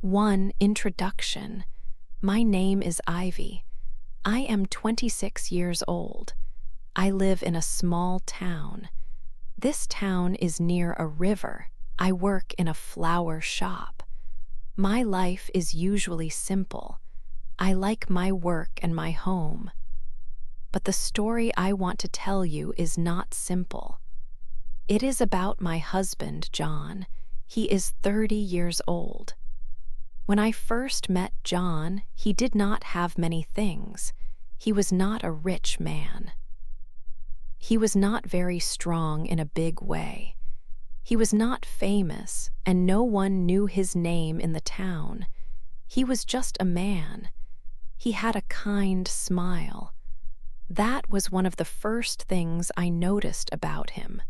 1. Introduction. My name is Ivy. I am 26 years old. I live in a small town. This town is near a river. I work in a flower shop. My life is usually simple. I like my work and my home. But the story I want to tell you is not simple. It is about my husband, John. He is 30 years old. When I first met John, he did not have many things. He was not a rich man. He was not very strong in a big way. He was not famous, and no one knew his name in the town. He was just a man. He had a kind smile. That was one of the first things I noticed about him.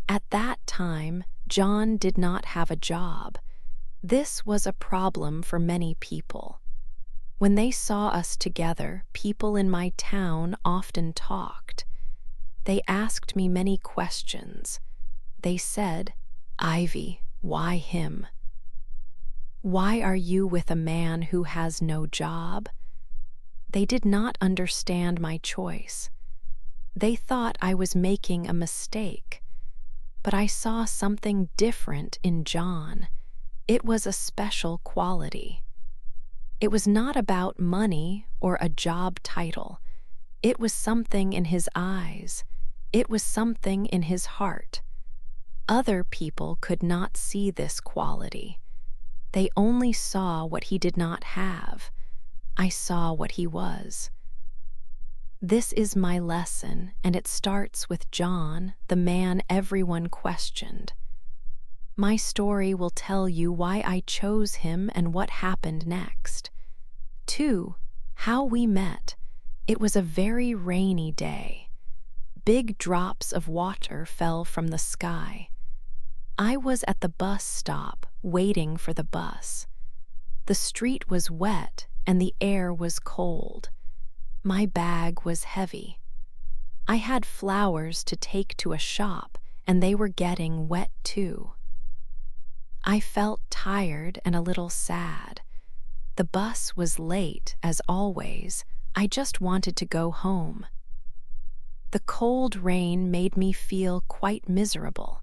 At that time, John did not have a job. This was a problem for many people. When they saw us together, people in my town often talked. They asked me many questions. They said, "Ivy, why him? Why are you with a man who has no job?" They did not understand my choice. They thought I was making a mistake. But I saw something different in John. It was a special quality. It was not about money or a job title. It was something in his eyes. It was something in his heart. Other people could not see this quality. They only saw what he did not have. I saw what he was. This is my lesson, and it starts with John, the man everyone questioned. My story will tell you why I chose him and what happened next. 2. How we met. It was a very rainy day. Big drops of water fell from the sky. I was at the bus stop, waiting for the bus. The street was wet, and the air was cold. My bag was heavy. I had flowers to take to a shop, and they were getting wet too. I felt tired and a little sad. The bus was late, as always. I just wanted to go home. The cold rain made me feel quite miserable.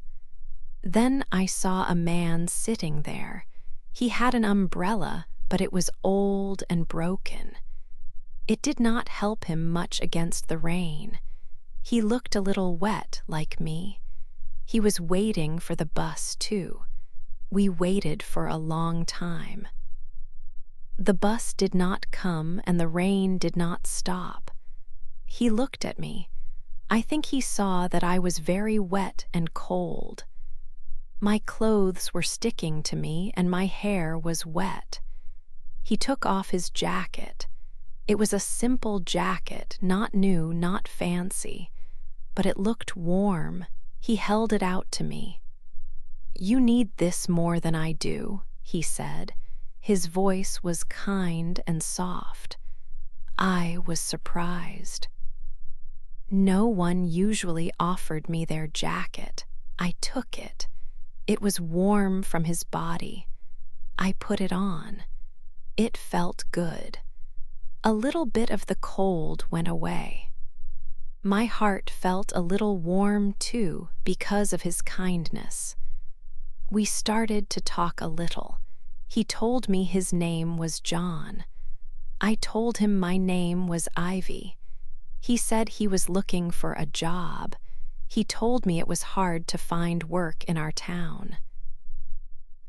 Then I saw a man sitting there. He had an umbrella, but it was old and broken. It did not help him much against the rain. He looked a little wet, like me. He was waiting for the bus, too. We waited for a long time. The bus did not come, and the rain did not stop. He looked at me. I think he saw that I was very wet and cold. My clothes were sticking to me, and my hair was wet. He took off his jacket. It was a simple jacket, not new, not fancy, but it looked warm. He held it out to me. "You need this more than I do," he said. His voice was kind and soft. I was surprised. No one usually offered me their jacket. I took it. It was warm from his body. I put it on. It felt good. A little bit of the cold went away. My heart felt a little warm too because of his kindness. We started to talk a little. He told me his name was John. I told him my name was Ivy. He said he was looking for a job. He told me it was hard to find work in our town.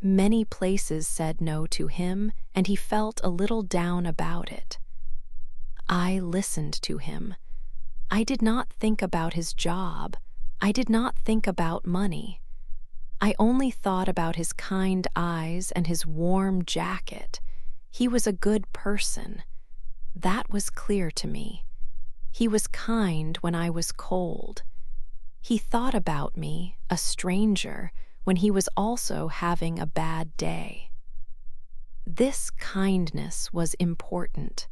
Many places said no to him, and he felt a little down about it. I listened to him. I did not think about his job. I did not think about money. I only thought about his kind eyes and his warm jacket. He was a good person. That was clear to me. He was kind when I was cold. He thought about me, a stranger, when he was also having a bad day. This kindness was important.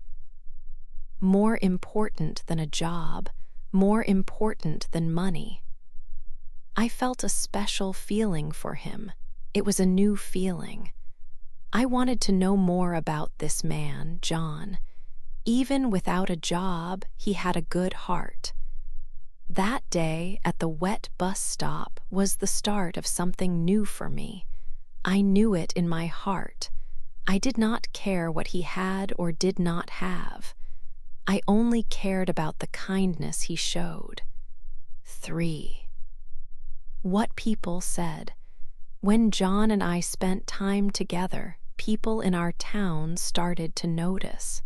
More important than a job, more important than money. I felt a special feeling for him. It was a new feeling. I wanted to know more about this man, John. Even without a job, he had a good heart. That day at the wet bus stop was the start of something new for me. I knew it in my heart. I did not care what he had or did not have. I only cared about the kindness he showed. 3. What people said. When John and I spent time together, people in our town started to notice.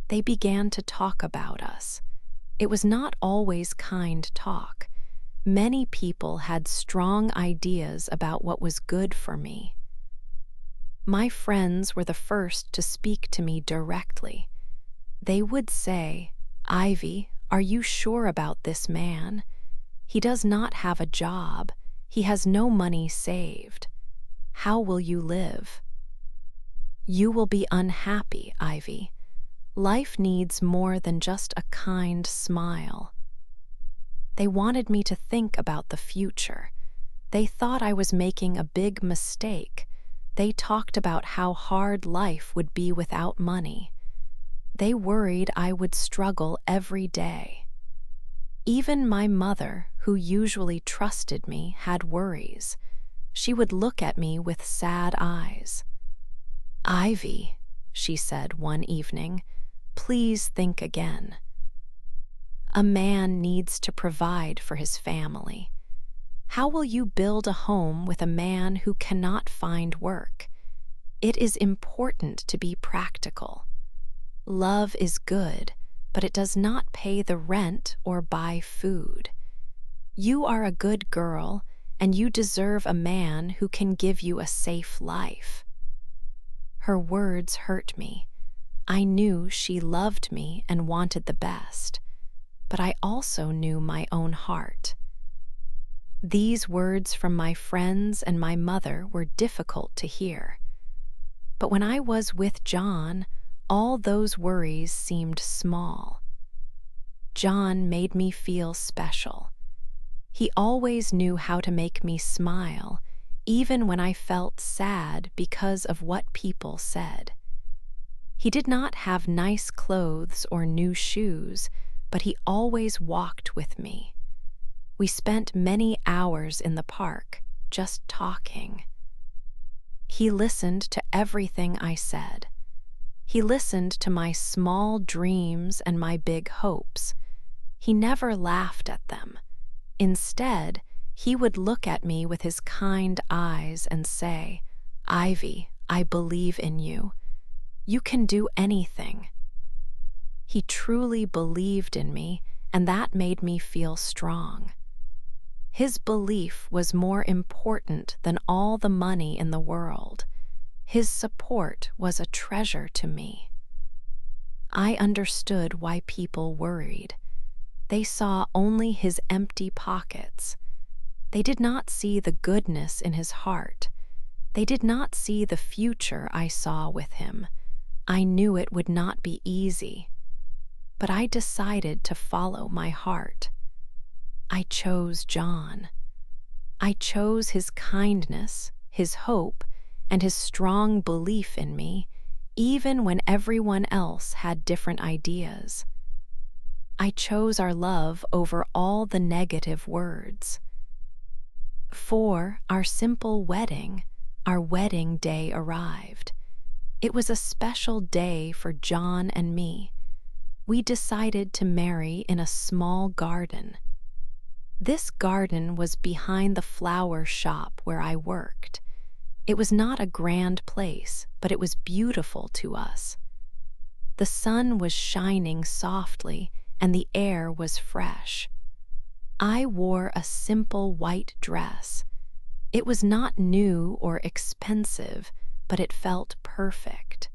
They began to talk about us. It was not always kind talk. Many people had strong ideas about what was good for me. My friends were the first to speak to me directly. They would say, "Ivy, are you sure about this man? He does not have a job. He has no money saved. How will you live?" "You will be unhappy, Ivy. Life needs more than just a kind smile." They wanted me to think about the future. They thought I was making a big mistake. They talked about how hard life would be without money. They worried I would struggle every day. Even my mother, who usually trusted me, had worries. She would look at me with sad eyes. "Ivy," she said one evening, "please think again. A man needs to provide for his family. How will you build a home with a man who cannot find work? It is important to be practical. Love is good, but it does not pay the rent or buy food. You are a good girl, and you deserve a man who can give you a safe life." Her words hurt me. I knew she loved me and wanted the best, but I also knew my own heart. These words from my friends and my mother were difficult to hear. But when I was with John, all those worries seemed small. John made me feel special. He always knew how to make me smile, even when I felt sad because of what people said. He did not have nice clothes or new shoes, but he always walked with me. We spent many hours in the park, just talking. He listened to everything I said. He listened to my small dreams and my big hopes. He never laughed at them. Instead, he would look at me with his kind eyes and say, "Ivy, I believe in you. You can do anything." He truly believed in me, and that made me feel strong. His belief was more important than all the money in the world. His support was a treasure to me. I understood why people worried. They saw only his empty pockets. They did not see the goodness in his heart. They did not see the future I saw with him. I knew it would not be easy, but I decided to follow my heart. I chose John. I chose his kindness, his hope, and his strong belief in me, even when everyone else had different ideas. I chose our love over all the negative words. For our simple wedding, our wedding day arrived. It was a special day for John and me. We decided to marry in a small garden. This garden was behind the flower shop where I worked. It was not a grand place, but it was beautiful to us. The sun was shining softly, and the air was fresh. I wore a simple white dress. It was not new or expensive, but it felt perfect.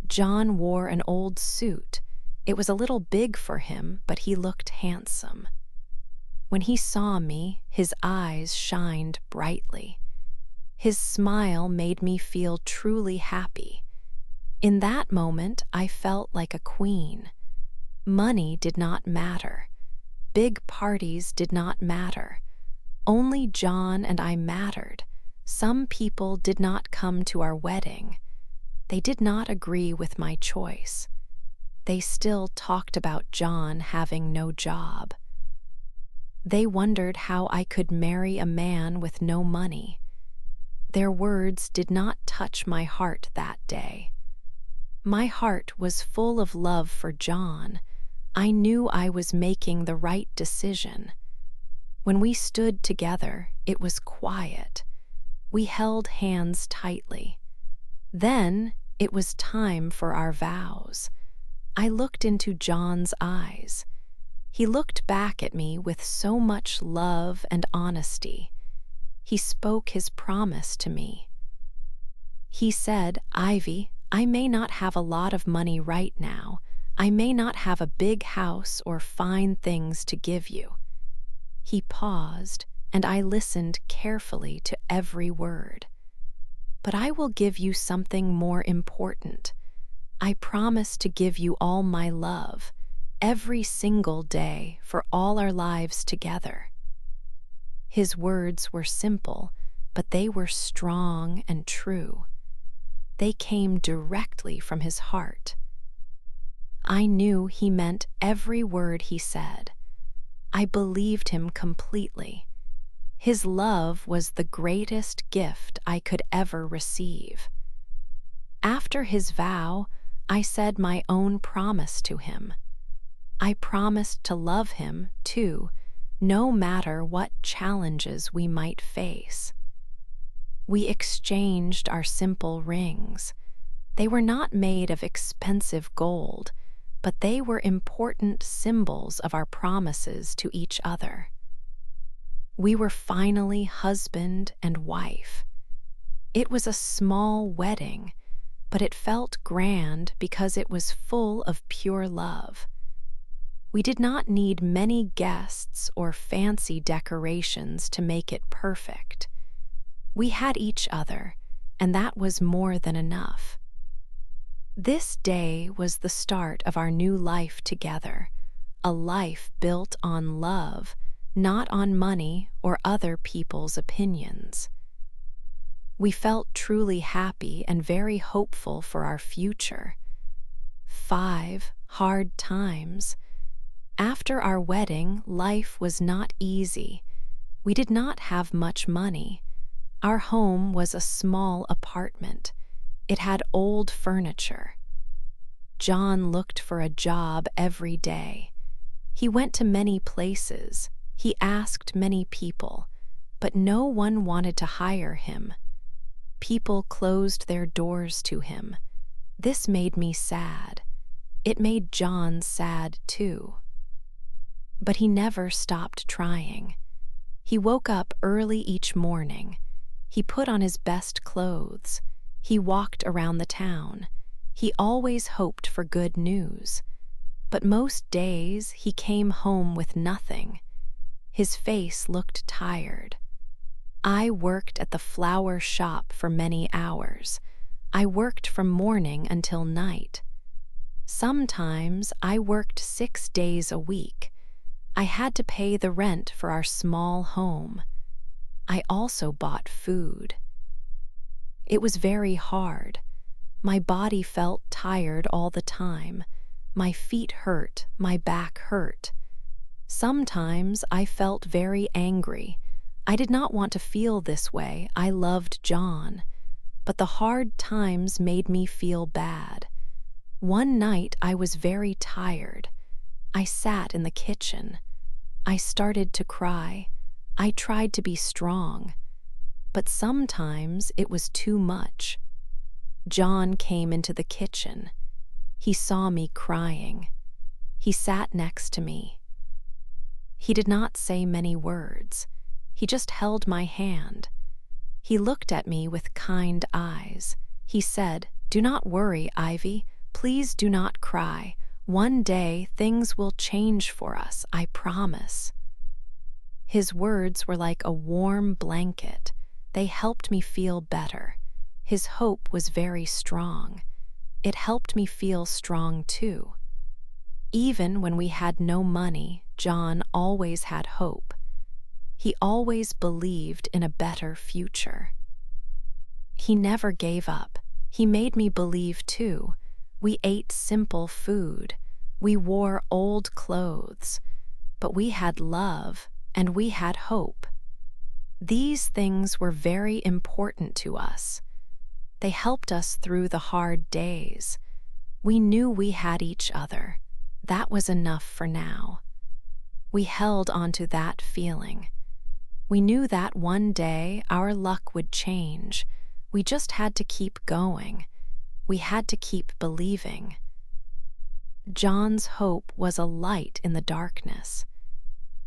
John wore an old suit. It was a little big for him, but he looked handsome. When he saw me, his eyes shined brightly. His smile made me feel truly happy. In that moment, I felt like a queen. Money did not matter. Big parties did not matter. Only John and I mattered. Some people did not come to our wedding. They did not agree with my choice. They still talked about John having no job. They wondered how I could marry a man with no money. Their words did not touch my heart that day. My heart was full of love for John. I knew I was making the right decision. When we stood together, it was quiet. We held hands tightly. Then it was time for our vows. I looked into John's eyes. He looked back at me with so much love and honesty. He spoke his promise to me. He said, "Ivy, I may not have a lot of money right now. I may not have a big house or fine things to give you." He paused, and I listened carefully to every word. "But I will give you something more important. I promise to give you all my love, every single day for all our lives together." His words were simple, but they were strong and true. They came directly from his heart. I knew he meant every word he said. I believed him completely. His love was the greatest gift I could ever receive. After his vow, I said my own promise to him. I promised to love him, too, no matter what challenges we might face. We exchanged our simple rings. They were not made of expensive gold, but they were important symbols of our promises to each other. We were finally husband and wife. It was a small wedding, but it felt grand because it was full of pure love. We did not need many guests or fancy decorations to make it perfect. We had each other, and that was more than enough. This day was the start of our new life together, a life built on love, not on money or other people's opinions. We felt truly happy and very hopeful for our future. 5 hard times. After our wedding, life was not easy. We did not have much money. Our home was a small apartment. It had old furniture. John looked for a job every day. He went to many places. He asked many people, but no one wanted to hire him. People closed their doors to him. This made me sad. It made John sad too. But he never stopped trying. He woke up early each morning. He put on his best clothes. He walked around the town. He always hoped for good news. But most days he came home with nothing. His face looked tired. I worked at the flower shop for many hours. I worked from morning until night. Sometimes I worked 6 days a week. I had to pay the rent for our small home. I also bought food. It was very hard. My body felt tired all the time. My feet hurt, my back hurt. Sometimes I felt very angry. I did not want to feel this way. I loved John. But the hard times made me feel bad. One night I was very tired. I sat in the kitchen. I started to cry. I tried to be strong. But sometimes it was too much. John came into the kitchen. He saw me crying. He sat next to me. He did not say many words. He just held my hand. He looked at me with kind eyes. He said, "Do not worry, Ivy. Please do not cry. One day things will change for us, I promise." His words were like a warm blanket. They helped me feel better. His hope was very strong. It helped me feel strong too. Even when we had no money, John always had hope. He always believed in a better future. He never gave up. He made me believe too. We ate simple food. We wore old clothes. But we had love and we had hope. These things were very important to us. They helped us through the hard days. We knew we had each other. That was enough for now. We held onto that feeling. We knew that one day our luck would change. We just had to keep going. We had to keep believing. John's hope was a light in the darkness.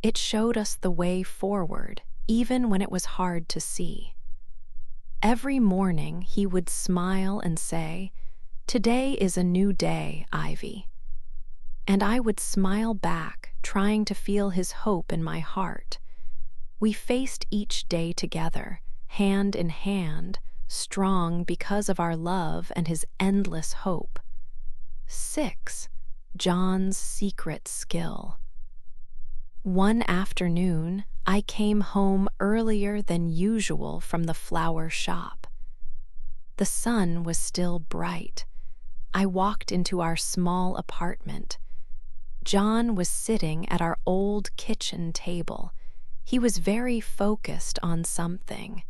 It showed us the way forward, even when it was hard to see. Every morning he would smile and say, "Today is a new day, Ivy." And I would smile back, trying to feel his hope in my heart. We faced each day together, hand in hand, strong because of our love and his endless hope. 6. John's secret skill. One afternoon, I came home earlier than usual from the flower shop. The sun was still bright. I walked into our small apartment. John was sitting at our old kitchen table. He was very focused on something.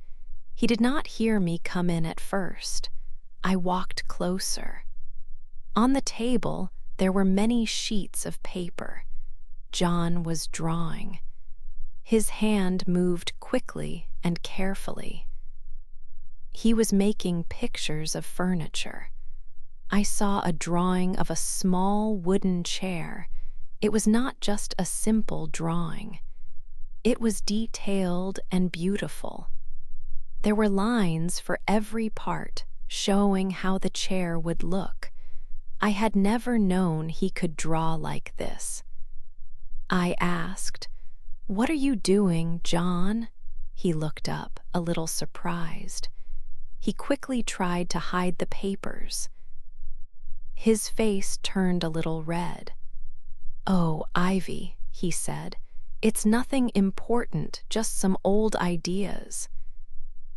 He did not hear me come in at first. I walked closer. On the table, there were many sheets of paper. John was drawing. His hand moved quickly and carefully. He was making pictures of furniture. I saw a drawing of a small wooden chair. It was not just a simple drawing. It was detailed and beautiful. There were lines for every part, showing how the chair would look. I had never known he could draw like this. I asked, "What are you doing, John?" He looked up, a little surprised. He quickly tried to hide the papers. His face turned a little red. "Oh, Ivy," he said, "it's nothing important, just some old ideas."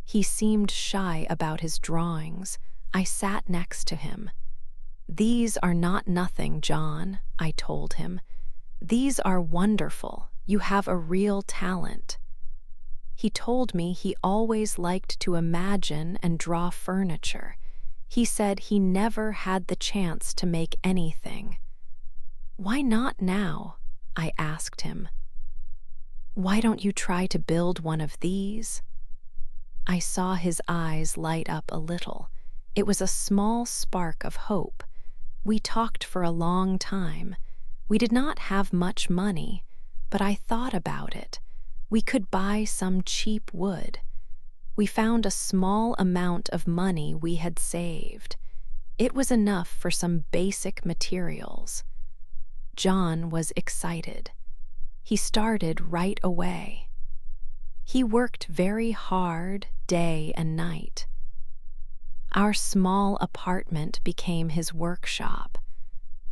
He seemed shy about his drawings. I sat next to him. "These are not nothing, John," I told him. "These are wonderful. You have a real talent." He told me he always liked to imagine and draw furniture. He said he never had the chance to make anything. "Why not now?" I asked him. "Why don't you try to build one of these?" I saw his eyes light up a little. It was a small spark of hope. We talked for a long time. We did not have much money, but I thought about it. We could buy some cheap wood. We found a small amount of money we had saved. It was enough for some basic materials. John was excited. He started right away. He worked very hard day and night. Our small apartment became his workshop.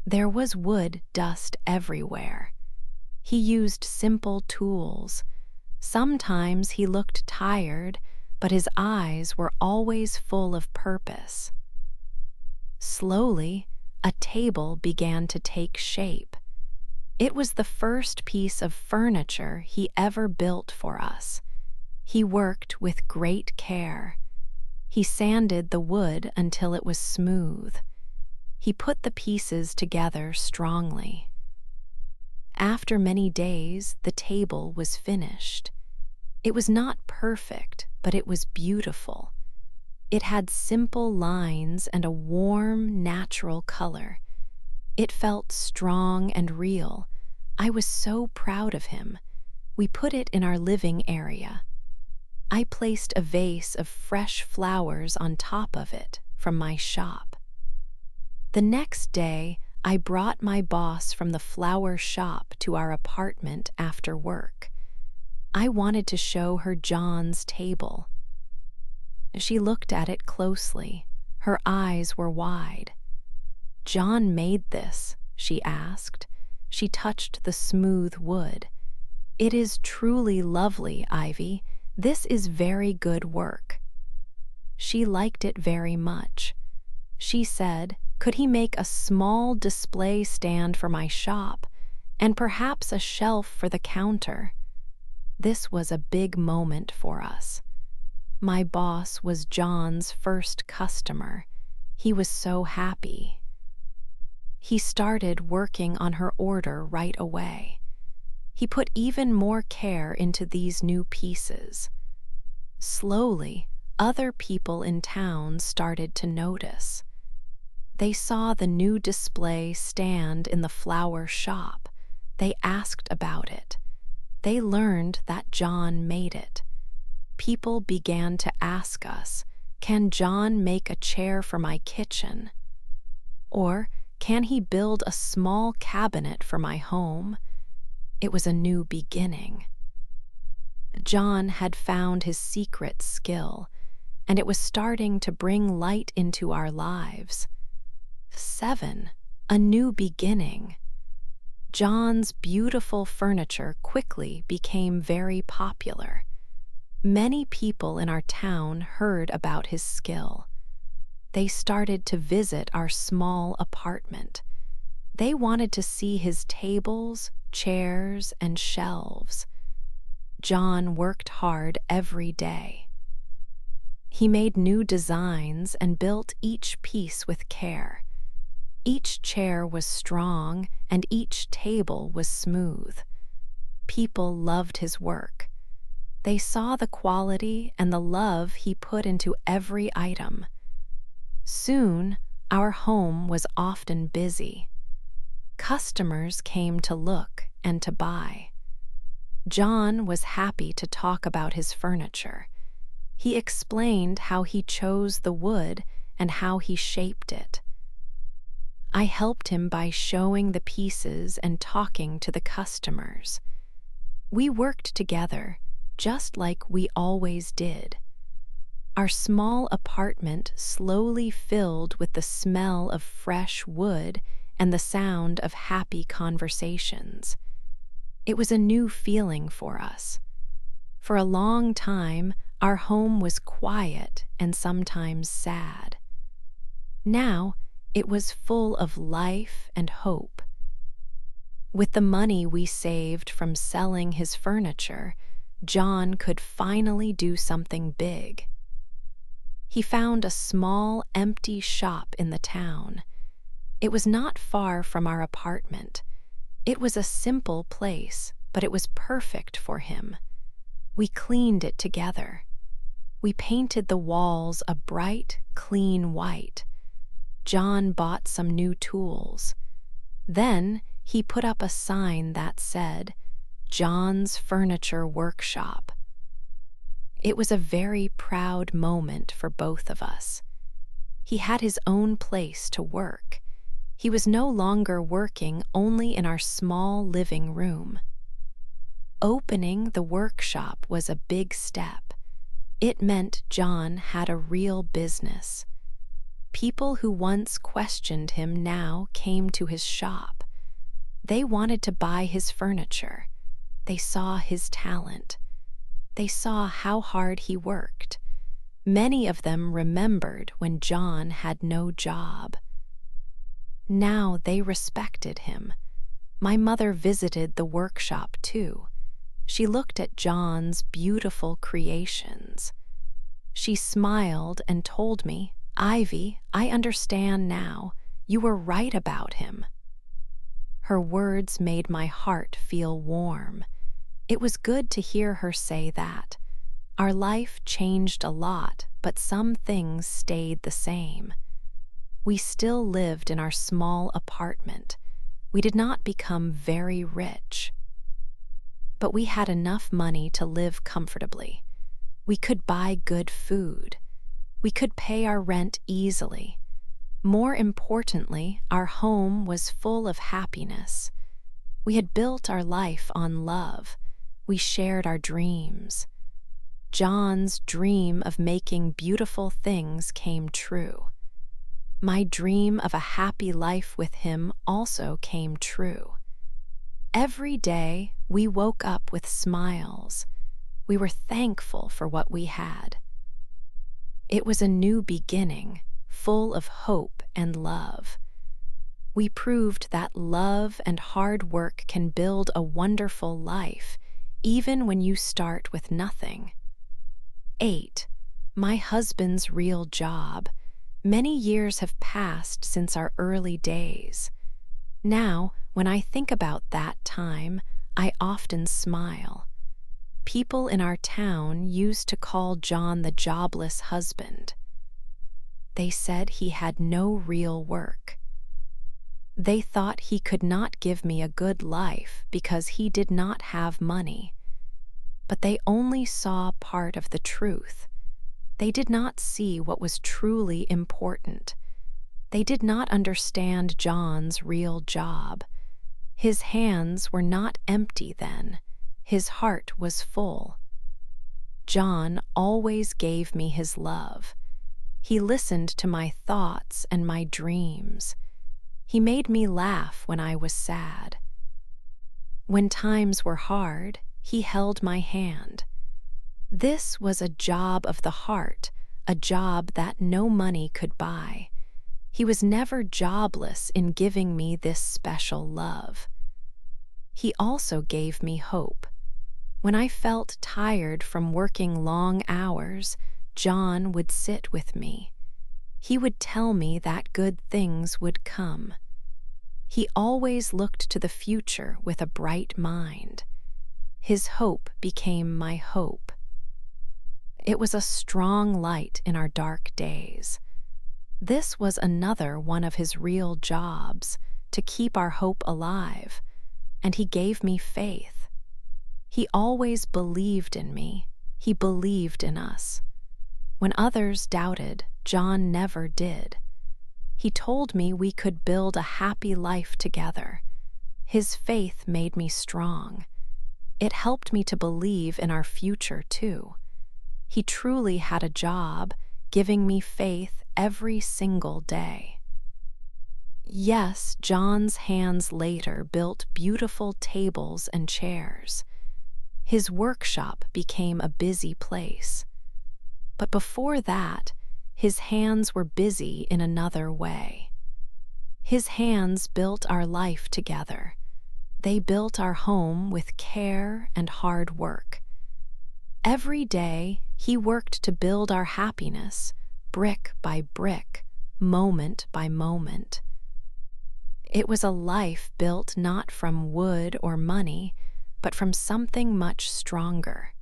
There was wood dust everywhere. He used simple tools. Sometimes he looked tired, but his eyes were always full of purpose. Slowly, a table began to take shape. It was the first piece of furniture he ever built for us. He worked with great care. He sanded the wood until it was smooth. He put the pieces together strongly. After many days, the table was finished. It was not perfect, but it was beautiful. It had simple lines and a warm, natural color. It felt strong and real. I was so proud of him. We put it in our living area. I placed a vase of fresh flowers on top of it from my shop. The next day, I brought my boss from the flower shop to our apartment after work. I wanted to show her John's table. She looked at it closely. Her eyes were wide. "John made this?" she asked. She touched the smooth wood. "It is truly lovely, Ivy. This is very good work." She liked it very much. She said, could he make a small display stand for my shop and perhaps a shelf for the counter? This was a big moment for us. My boss was John's first customer. He was so happy. He started working on her order right away. He put even more care into these new pieces. Slowly, other people in town started to notice. They saw the new display stand in the flower shop. They asked about it. They learned that John made it. People began to ask us, can John make a chair for my kitchen? Or can he build a small cabinet for my home? It was a new beginning. John had found his secret skill, and it was starting to bring light into our lives. 7. A new beginning. John's beautiful furniture quickly became very popular. Many people in our town heard about his skill. They started to visit our small apartment. They wanted to see his tables, chairs, and shelves. John worked hard every day. He made new designs and built each piece with care. Each chair was strong and each table was smooth. People loved his work. They saw the quality and the love he put into every item. Soon, our home was often busy. Customers came to look and to buy. John was happy to talk about his furniture. He explained how he chose the wood and how he shaped it. I helped him by showing the pieces and talking to the customers. We worked together, just like we always did. Our small apartment slowly filled with the smell of fresh wood and the sound of happy conversations. It was a new feeling for us. For a long time, our home was quiet and sometimes sad. Now, it was full of life and hope. With the money we saved from selling his furniture, John could finally do something big. He found a small, empty shop in the town. It was not far from our apartment. It was a simple place, but it was perfect for him. We cleaned it together. We painted the walls a bright, clean white. John bought some new tools. Then he put up a sign that said, John's Furniture Workshop. It was a very proud moment for both of us. He had his own place to work. He was no longer working only in our small living room. Opening the workshop was a big step. It meant John had a real business. People who once questioned him now came to his shop. They wanted to buy his furniture. They saw his talent. They saw how hard he worked. Many of them remembered when John had no job. Now they respected him. My mother visited the workshop too. She looked at John's beautiful creations. She smiled and told me, Ivy, I understand now. You were right about him. Her words made my heart feel warm. It was good to hear her say that. Our life changed a lot, but some things stayed the same. We still lived in our small apartment. We did not become very rich. But we had enough money to live comfortably. We could buy good food. We could pay our rent easily. More importantly, our home was full of happiness. We had built our life on love. We shared our dreams. John's dream of making beautiful things came true. My dream of a happy life with him also came true. Every day, we woke up with smiles. We were thankful for what we had. It was a new beginning, full of hope and love. We proved that love and hard work can build a wonderful life, even when you start with nothing. 8. My husband's real job. Many years have passed since our early days. Now, when I think about that time, I often smile. People in our town used to call John the jobless husband. They said he had no real work. They thought he could not give me a good life because he did not have money. But they only saw part of the truth. They did not see what was truly important. They did not understand John's real job. His hands were not empty then. His heart was full. John always gave me his love. He listened to my thoughts and my dreams. He made me laugh when I was sad. When times were hard, he held my hand. This was a job of the heart, a job that no money could buy. He was never jobless in giving me this special love. He also gave me hope. When I felt tired from working long hours, John would sit with me. He would tell me that good things would come. He always looked to the future with a bright mind. His hope became my hope. It was a strong light in our dark days. This was another one of his real jobs, to keep our hope alive, and he gave me faith. He always believed in me. He believed in us. When others doubted, John never did. He told me we could build a happy life together. His faith made me strong. It helped me to believe in our future, too. He truly had a job, giving me faith every single day. Yes, John's hands later built beautiful tables and chairs. His workshop became a busy place. But before that, his hands were busy in another way. His hands built our life together. They built our home with care and hard work. Every day, he worked to build our happiness, brick by brick, moment by moment. It was a life built not from wood or money, but from something much stronger.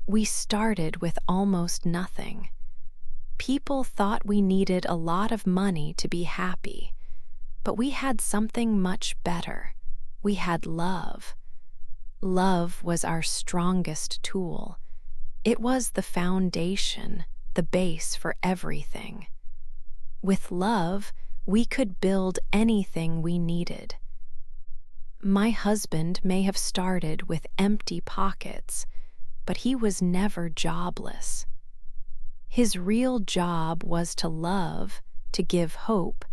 We started with almost nothing. People thought we needed a lot of money to be happy, but we had something much better. We had love. Love was our strongest tool. It was the foundation, the base for everything. With love, we could build anything we needed. My husband may have started with empty pockets, but he was never jobless. His real job was to love, to give hope,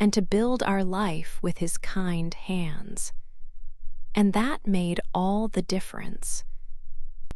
and to build our life with his kind hands. And that made all the difference.